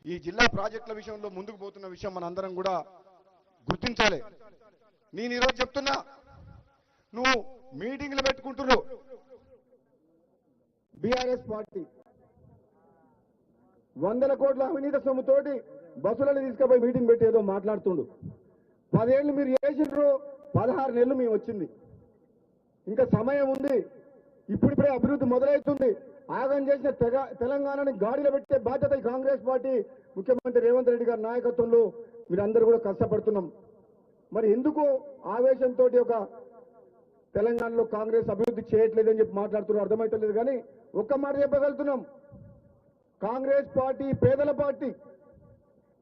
ఈ జిల్లా ప్రాజెక్టుల విషయంలో ముందుకు పోతున్న విషయం మనందరం కూడా గుర్తించాలి. నేను ఈరోజు చెప్తున్నా, నువ్వు మీటింగ్లు పెట్టుకుంటున్నావు బీఆర్ఎస్ పార్టీ 100 కోట్ల అవినీతి సొమ్ముతోటి బస్సులను తీసుకుపోయి మీటింగ్ పెట్టి ఏదో మాట్లాడుతుండు. 10 ఏళ్ళు మీరు చేసిండ్రు, 16 నెలలు మేము వచ్చింది, ఇంకా సమయం ఉంది. ఇప్పుడిప్పుడే అభివృద్ధి మొదలవుతుంది. ఆగం చేసిన తెలంగాణని గాడిలో పెట్టే బాధ్యత ఈ కాంగ్రెస్ పార్టీ ముఖ్యమంత్రి రేవంత్ రెడ్డి గారి నాయకత్వంలో మీరందరూ కూడా కష్టపడుతున్నాం. మరి ఎందుకు ఆవేశంతో ఒక తెలంగాణలో కాంగ్రెస్ అభివృద్ధి చేయట్లేదని చెప్పి మాట్లాడుతున్నారు అర్థమవుతలేదు. కానీ ఒక్క మాట చెప్పగలుగుతున్నాం, కాంగ్రెస్ పార్టీ పేదల పార్టీ,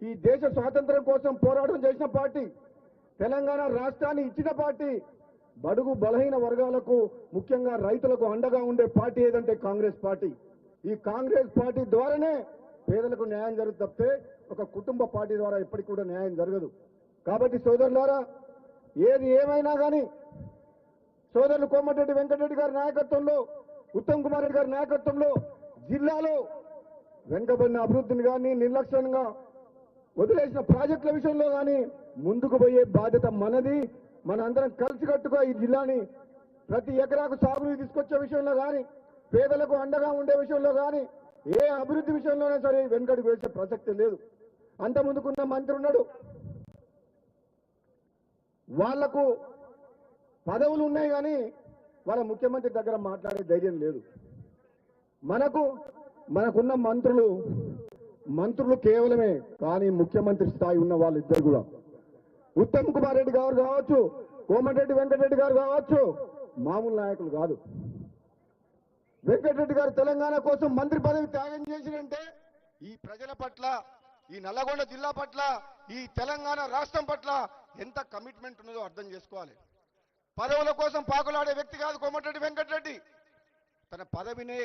ఈ దేశ స్వాతంత్ర్యం కోసం పోరాటం చేసిన పార్టీ, తెలంగాణ రాష్ట్రాన్ని ఇచ్చిన పార్టీ, బడుగు బలహీన వర్గాలకు ముఖ్యంగా రైతులకు అండగా ఉండే పార్టీ ఏదంటే కాంగ్రెస్ పార్టీ. ఈ కాంగ్రెస్ పార్టీ ద్వారానే పేదలకు న్యాయం జరుగుతుంది తప్పితే ఒక కుటుంబ పార్టీ ద్వారా ఎప్పటికి కూడా న్యాయం జరగదు. కాబట్టి సోదరులారా, ఏది ఏమైనా కానీ సోదరులు కోమటిరెడ్డి వెంకటరెడ్డి గారి నాయకత్వంలో, ఉత్తమ్ కుమార్ రెడ్డి గారి నాయకత్వంలో జిల్లాలో వెనుకబడిన అభివృద్ధిని కానీ, నిర్లక్ష్యంగా వదిలేసిన ప్రాజెక్టుల విషయంలో కానీ ముందుకు పోయే బాధ్యత మనది. మనందరం కలిసికట్టుగా ఈ జిల్లాని ప్రతి ఎకరాకు సాగునీరు తీసుకొచ్చే విషయంలో కానీ, పేదలకు అండగా ఉండే విషయంలో కానీ, ఏ అభివృద్ధి విషయంలోనే సరే వెనుకడుగు వేసే ప్రసక్తి లేదు. అంత ముందుకున్న మంత్రి ఉన్నాడు, వాళ్లకు పదవులు ఉన్నాయి కానీ వాళ్ళ ముఖ్యమంత్రి దగ్గర మాట్లాడే ధైర్యం లేదు. మనకున్న మంత్రులు కేవలమే, కానీ ముఖ్యమంత్రి స్థాయి ఉన్న వాళ్ళిద్దరు కూడా, ఉత్తమ్ కుమార్ రెడ్డి గారు కావచ్చు, కోమటిరెడ్డి వెంకటరెడ్డి గారు కావచ్చు, మామూలు నాయకులు కాదు. వెంకటరెడ్డి గారు తెలంగాణ కోసం మంత్రి పదవి త్యాగం చేసినంటే ఈ ప్రజల పట్ల, ఈ నల్లగొండ జిల్లా పట్ల, ఈ తెలంగాణ రాష్ట్రం పట్ల ఎంత కమిట్మెంట్ ఉన్నదో అర్థం చేసుకోవాలి. పదవుల కోసం పాకులాడే వ్యక్తి కాదు కోమటిరెడ్డి వెంకటరెడ్డి. తన పదవినే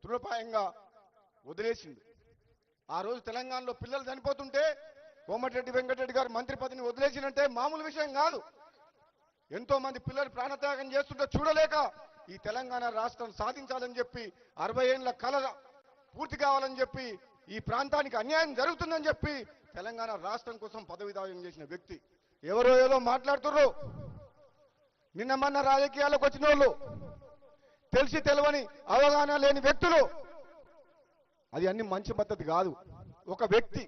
తృణప్రాయంగా వదిలేసింది. ఆ రోజు తెలంగాణలో పిల్లలు చనిపోతుంటే కోమటిరెడ్డి వెంకటరెడ్డి గారు మంత్రి పదవిని వదిలేసినంటే మామూలు విషయం కాదు. ఎంతో మంది పిల్లలు ప్రాణత్యాగం చేస్తుంటే చూడలేక ఈ తెలంగాణ రాష్ట్రం సాధించాలని చెప్పి, 60 ఏళ్ల కళ పూర్తి కావాలని చెప్పి, ఈ ప్రాంతానికి అన్యాయం జరుగుతుందని చెప్పి తెలంగాణ రాష్ట్రం కోసం పదవి త్యాగం చేసిన వ్యక్తి. ఎవరో ఏదో మాట్లాడుతున్నారు. నిన్న మొన్న రాజకీయాలకు వచ్చిన వాళ్ళు, తెలిసి తెలవని అవగాహన లేని వ్యక్తులు, అది అన్ని మంచి పద్ధతి కాదు. ఒక వ్యక్తి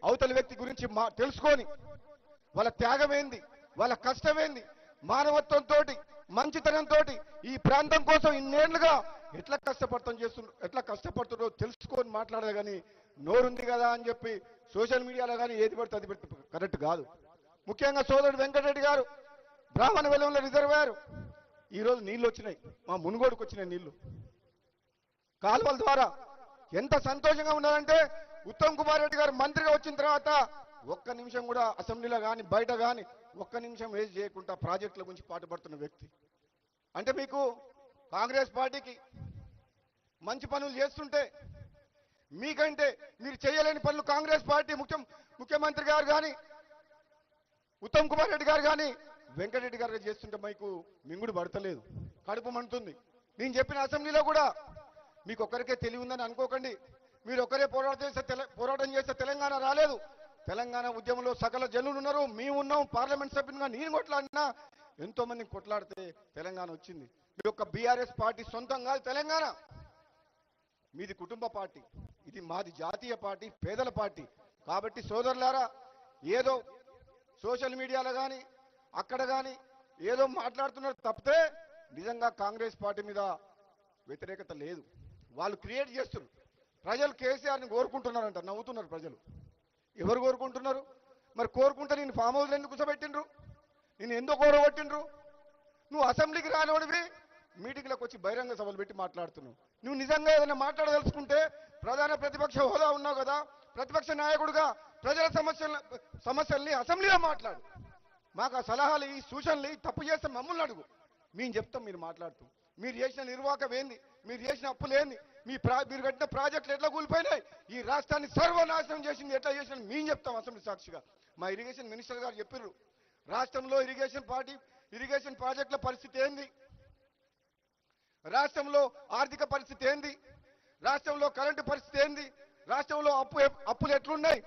అవతలి వ్యక్తి గురించి తెలుసుకొని వాళ్ళ త్యాగం ఏంది, వాళ్ళ కష్టమేంది, మానవత్వంతో మంచితనంతో ఈ ప్రాంతం కోసం ఇన్నేళ్లుగా ఎట్లా కష్టపడుతుందో తెలుసుకొని మాట్లాడదు. కానీ నోరుంది కదా అని చెప్పి సోషల్ మీడియాలో కానీ ఏది పడితే అది పెట్టి కరెక్ట్ కాదు. ముఖ్యంగా సోదరుడు వెంకటరెడ్డి గారు బ్రాహ్మణ వెలంలో రిజర్వాయర్ ఈరోజు నీళ్లు వచ్చినాయి, మా మునుగోడుకు వచ్చినాయి నీళ్లు కాలువల ద్వారా. ఎంత సంతోషంగా ఉన్నారంటే ఉత్తమ్ కుమార్ రెడ్డి గారు మంత్రిగా వచ్చిన తర్వాత ఒక్క నిమిషం కూడా అసెంబ్లీలో కానీ బయట కానీ ఒక్క నిమిషం వేస్ట్ చేయకుండా ప్రాజెక్టుల గురించి పాటుపడుతున్న వ్యక్తి. అంటే మీకు కాంగ్రెస్ పార్టీకి మంచి పనులు చేస్తుంటే, మీకంటే మీరు చేయలేని పనులు కాంగ్రెస్ పార్టీ ముఖ్యమంత్రి గారు కానీ, ఉత్తమ్ కుమార్ రెడ్డి గారు కానీ, వెంకటరెడ్డి గారు చేస్తుంటే మీకు మింగుడు పడతలేదు, కడుపు మండుతుంది. నేను చెప్పిన అసెంబ్లీలో కూడా మీకు ఒక్కరికే తెలివి ఉందని అనుకోకండి. మీరు ఒక్కరే పోరాటం చేస్తే తెలంగాణ రాలేదు. తెలంగాణ ఉద్యమంలో సకల జనులు ఉన్నారు, మేము ఉన్నాం. పార్లమెంట్ సభ్యునిగా నేను కొట్లాడినా ఎంతో మందిని కొట్లాడితే తెలంగాణ వచ్చింది. మీ యొక్క బీఆర్ఎస్ పార్టీ సొంతం కాదు తెలంగాణ, మీది కుటుంబ పార్టీ, ఇది మాది జాతీయ పార్టీ, పేదల పార్టీ. కాబట్టి సోదరులారా, ఏదో సోషల్ మీడియాలో కానీ అక్కడ కానీ ఏదో మాట్లాడుతున్నారు తప్పితే నిజంగా కాంగ్రెస్ పార్టీ మీద వ్యతిరేకత లేదు. వాళ్ళు క్రియేట్ చేస్తున్నారు. ప్రజలు కేసీఆర్ని కోరుకుంటున్నారంట, నవ్వుతున్నారు ప్రజలు. ఎవరు కోరుకుంటున్నారు? మరి కోరుకుంటే నేను ఫామ్ హౌస్లో ఎందుకు కూర్చోబెట్టిండ్రు? నేను ఎందుకు కోరగొట్టిండ్రు? నువ్వు అసెంబ్లీకి రానివాడివి మీటింగ్లకు వచ్చి బహిరంగ సభలు పెట్టి మాట్లాడుతున్నావు. నువ్వు నిజంగా ఏదైనా మాట్లాడదలుచుకుంటే ప్రధాన ప్రతిపక్ష హోదా ఉన్నావు కదా, ప్రతిపక్ష నాయకుడుగా ప్రజల సమస్యల్ని అసెంబ్లీలో మాట్లాడు. మాకు ఆ సలహాలు ఈ సూచనలు తప్పు చేస్తే మమ్మల్ని అడుగు, మేము చెప్తాం. మీరు మాట్లాడుతూ మీరు చేసిన నిర్వాహకం ఏంది, మీరు చేసిన అప్పులు ఏంది, మీరు కట్టిన ప్రాజెక్టులు ఎట్లా కూలిపోయినాయి, ఈ రాష్ట్రాన్ని సర్వనాశనం చేసింది ఎట్లా చేసిన మేము చెప్తాం అసెంబ్లీ సాక్షిగా. మా ఇరిగేషన్ మినిస్టర్ గారు చెప్పారు, రాష్ట్రంలో ఇరిగేషన్ ప్రాజెక్టుల పరిస్థితి ఏంది, రాష్ట్రంలో ఆర్థిక పరిస్థితి ఏంది, రాష్ట్రంలో కరెంటు పరిస్థితి ఏంది, రాష్ట్రంలో అప్పులు ఎట్లున్నాయి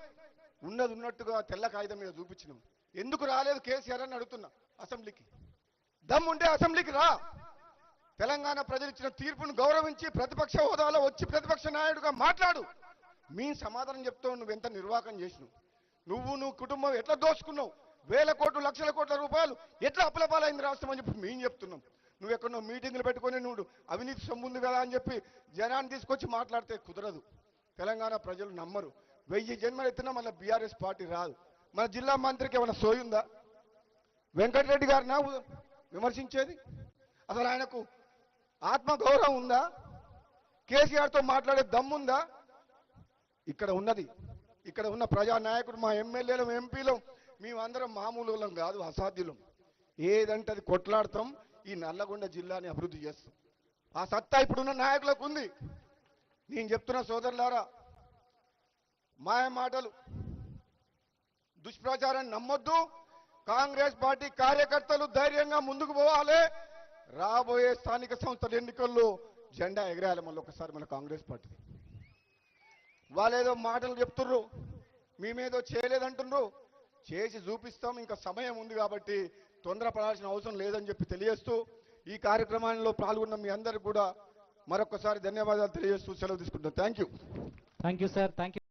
ఉన్నది ఉన్నట్టుగా తెల్ల కాగితం మీద చూపించినాం. ఎందుకు రాలేదు కేసీఆర్ అని అడుగుతున్నా. అసెంబ్లీకి దమ్ముంటే అసెంబ్లీకి రా. తెలంగాణ ప్రజలు ఇచ్చిన తీర్పును గౌరవించి ప్రతిపక్ష హోదాలో వచ్చి ప్రతిపక్ష నాయకుడిగా మాట్లాడు. మీ సమాధానం చెప్తావు. నువ్వు ఎంత నిర్వాహకం చేసినావు, నువ్వు కుటుంబం ఎట్లా దోచుకున్నావు, వేల కోట్లు లక్షల కోట్ల రూపాయలు ఎట్లా అప్పులపాలైంది రాష్ట్రం అని చెప్పి మేము చెప్తున్నాం. నువ్వు ఎక్కడో మీటింగ్లు పెట్టుకొని నువ్వు అవినీతి సొమ్ము ఉంది కదా అని చెప్పి జనాన్ని తీసుకొచ్చి మాట్లాడితే కుదరదు. తెలంగాణ ప్రజలు నమ్మరు. 1000 జన్మలు ఎత్తినా మళ్ళీ బీఆర్ఎస్ పార్టీ రాదు. మన జిల్లా మంత్రికి ఏమైనా సోయుందా? వెంకటరెడ్డి గారినా విమర్శించేది? అసలు ఆయనకు ఆత్మగౌరవం ఉందా? కేసీఆర్తో మాట్లాడే దమ్ముందా? ఇక్కడ ఉన్న ప్రజానాయకుడు, మా ఎమ్మెల్యేలు ఎంపీలు మేమందరం మామూలు కాదు, అసాధ్యులం. ఏదంటే అది కొట్లాడతాం. ఈ నల్లగొండ జిల్లాని అభివృద్ధి చేస్తాం. ఆ సత్తా ఇప్పుడున్న నాయకులకు ఉంది. నేను చెప్తున్న సోదరులారా, మాయ మాటలు దుష్ప్రచారాన్ని నమ్మొద్దు. కాంగ్రెస్ పార్టీ కార్యకర్తలు ధైర్యంగా ముందుకు పోవాలి. రాబోయే స్థానిక సంస్థల ఎన్నికల్లో జెండా ఎగరేయాలి మళ్ళీ ఒకసారి మన కాంగ్రెస్ పార్టీ. వాళ్ళేదో మాటలు చెప్తుర్రు, మేమేదో చేయలేదంటున్నారు. చేసి చూపిస్తాం. ఇంకా సమయం ఉంది కాబట్టి తొందరపడాల్సిన అవసరం లేదని చెప్పి తెలియజేస్తూ ఈ కార్యక్రమంలో పాల్గొన్న మీ అందరికీ కూడా మరొకసారి ధన్యవాదాలు తెలియజేస్తూ సెలవు తీసుకుంటాం. Thank you sir. Thank you.